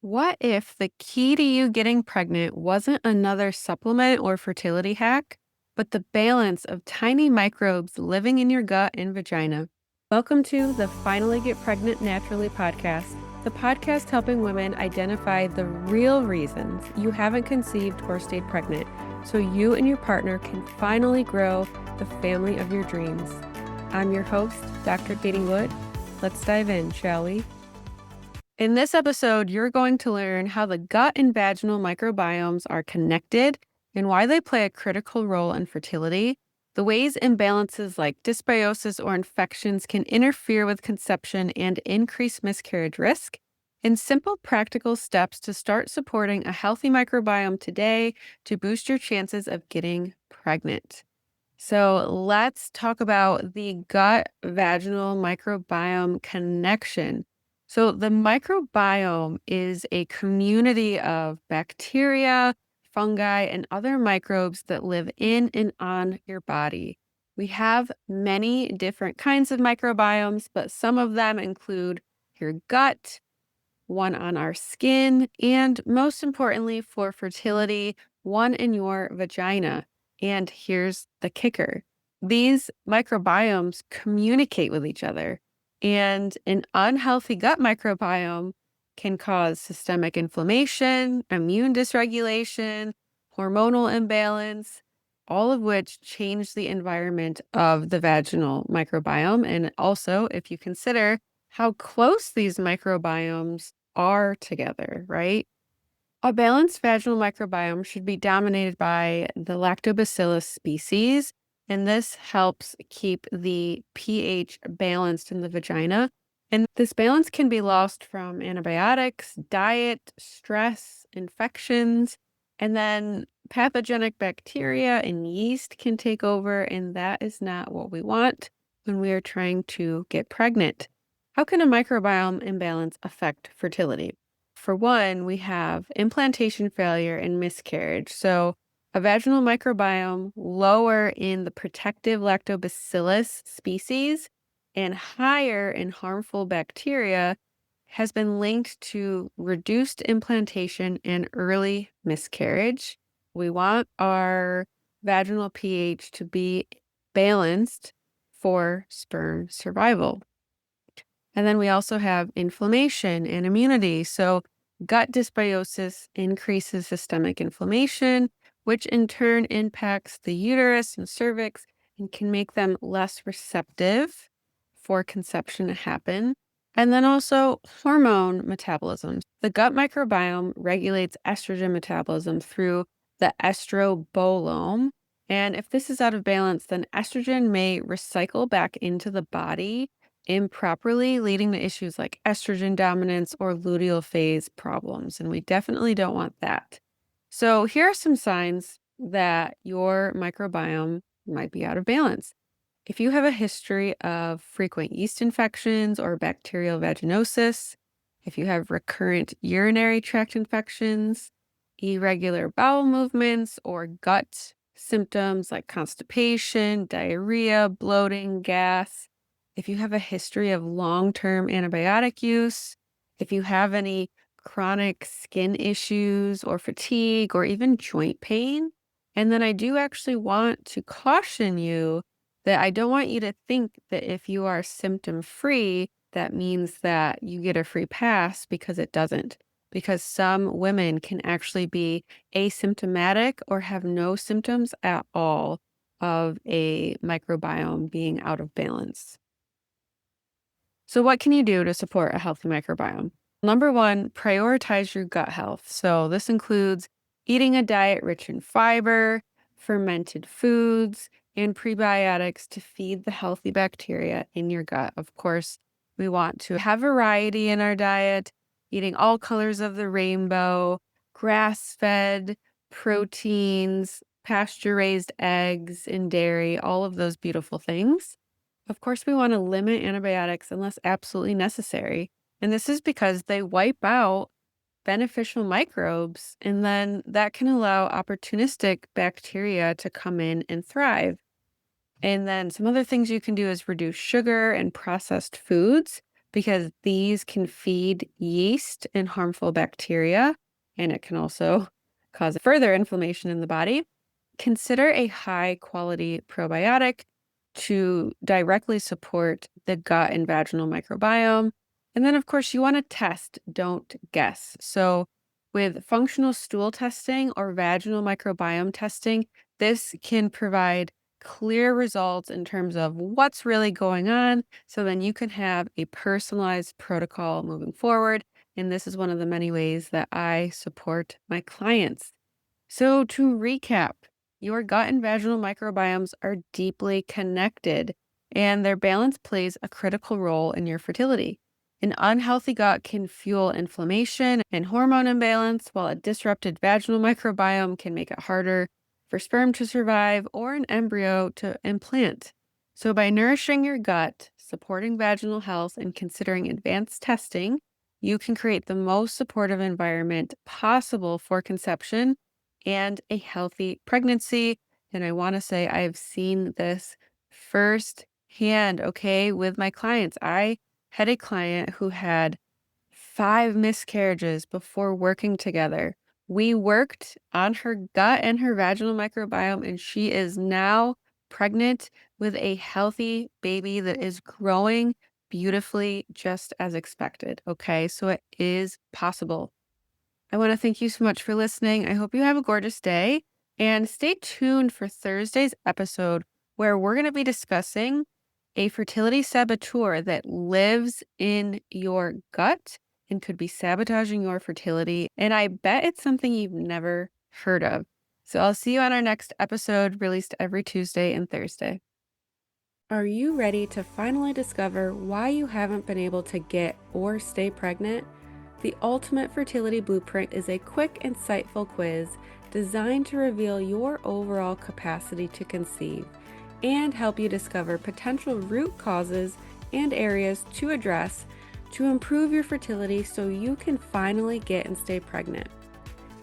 What if the key to you getting pregnant wasn't another supplement or fertility hack, but the balance of tiny microbes living in your gut and vagina? Welcome to the Finally Get Pregnant Naturally podcast, the podcast helping women identify the real reasons you haven't conceived or stayed pregnant so you and your partner can finally grow the family of your dreams. I'm your host, Dr. Katie Wood. Let's dive in, shall we? In this episode, you're going to learn how the gut and vaginal microbiomes are connected and why they play a critical role in fertility, the ways imbalances like dysbiosis or infections can interfere with conception and increase miscarriage risk, and simple practical steps to start supporting a healthy microbiome today to boost your chances of getting pregnant. So let's talk about the gut vaginal microbiome connection. So the microbiome is a community of bacteria, fungi, and other microbes that live in and on your body. We have many different kinds of microbiomes, but some of them include your gut, one on our skin, and most importantly for fertility, one in your vagina. And here's the kicker. These microbiomes communicate with each other, and an unhealthy gut microbiome can cause systemic inflammation, immune dysregulation, hormonal imbalance, all of which change the environment of the vaginal microbiome. And also, if you consider how close these microbiomes are together, right? A balanced vaginal microbiome should be dominated by the lactobacillus species, and this helps keep the pH balanced in the vagina. And this balance can be lost from antibiotics, diet, stress, infections, and then pathogenic bacteria and yeast can take over, and that is not what we want when we are trying to get pregnant. How can a microbiome imbalance affect fertility? For one, we have implantation failure and miscarriage. So, a vaginal microbiome lower in the protective lactobacillus species and higher in harmful bacteria has been linked to reduced implantation and early miscarriage. We want our vaginal pH to be balanced for sperm survival. And then we also have inflammation and immunity. So, gut dysbiosis increases systemic inflammation, which in turn impacts the uterus and cervix and can make them less receptive for conception to happen. And then also hormone metabolism. The gut microbiome regulates estrogen metabolism through the estrobolome. And if this is out of balance, then estrogen may recycle back into the body improperly, leading to issues like estrogen dominance or luteal phase problems. And we definitely don't want that. So, here are some signs that your microbiome might be out of balance. If you have a history of frequent yeast infections or bacterial vaginosis, if you have recurrent urinary tract infections, irregular bowel movements, or gut symptoms like constipation, diarrhea, bloating, gas, if you have a history of long-term antibiotic use, if you have any chronic skin issues or fatigue or even joint pain. And then I do actually want to caution you that I don't want you to think that if you are symptom-free, that means that you get a free pass, because it doesn't. Because some women can actually be asymptomatic or have no symptoms at all of a microbiome being out of balance. So what can you do to support a healthy microbiome? Number one, prioritize your gut health. So this includes eating a diet rich in fiber, fermented foods, and prebiotics to feed the healthy bacteria in your gut. Of course, we want to have variety in our diet, eating all colors of the rainbow, grass-fed proteins, pasture-raised eggs and dairy, all of those beautiful things. Of course, we want to limit antibiotics unless absolutely necessary. And this is because they wipe out beneficial microbes, and then that can allow opportunistic bacteria to come in and thrive. And then some other things you can do is reduce sugar and processed foods. because these can feed yeast and harmful bacteria, and it can also cause further inflammation in the body. Consider a high quality probiotic to directly support the gut and vaginal microbiome. And then, of course, you want to test, don't guess. So, with functional stool testing or vaginal microbiome testing, this can provide clear results in terms of what's really going on. So then you can have a personalized protocol moving forward. And this is one of the many ways that I support my clients. So, to recap, your gut and vaginal microbiomes are deeply connected, and their balance plays a critical role in your fertility. An unhealthy gut can fuel inflammation and hormone imbalance, while a disrupted vaginal microbiome can make it harder for sperm to survive or an embryo to implant. So, by nourishing your gut, supporting vaginal health, and considering advanced testing, you can create the most supportive environment possible for conception and a healthy pregnancy. And I want to say I've seen this firsthand, okay, with my clients. I had a client who had 5 miscarriages before working together. We worked on her gut and her vaginal microbiome, and she is now pregnant with a healthy baby that is growing beautifully, just as expected. Okay, so it is possible. I want to thank you so much for listening. I hope you have a gorgeous day and stay tuned for Thursday's episode where we're going to be discussing a fertility saboteur that lives in your gut and could be sabotaging your fertility. And I bet it's something you've never heard of. So I'll see you on our next episode, released every Tuesday and Thursday. Are you ready to finally discover why you haven't been able to get or stay pregnant? The Ultimate Fertility Blueprint is a quick, insightful quiz designed to reveal your overall capacity to conceive and help you discover potential root causes and areas to address to improve your fertility so you can finally get and stay pregnant.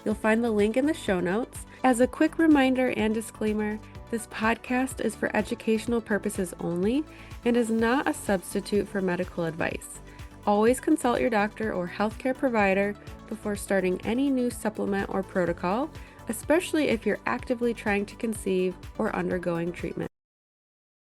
You'll find the link in the show notes. As a quick reminder and disclaimer, this podcast is for educational purposes only and is not a substitute for medical advice. Always consult your doctor or healthcare provider before starting any new supplement or protocol, especially if you're actively trying to conceive or undergoing treatment.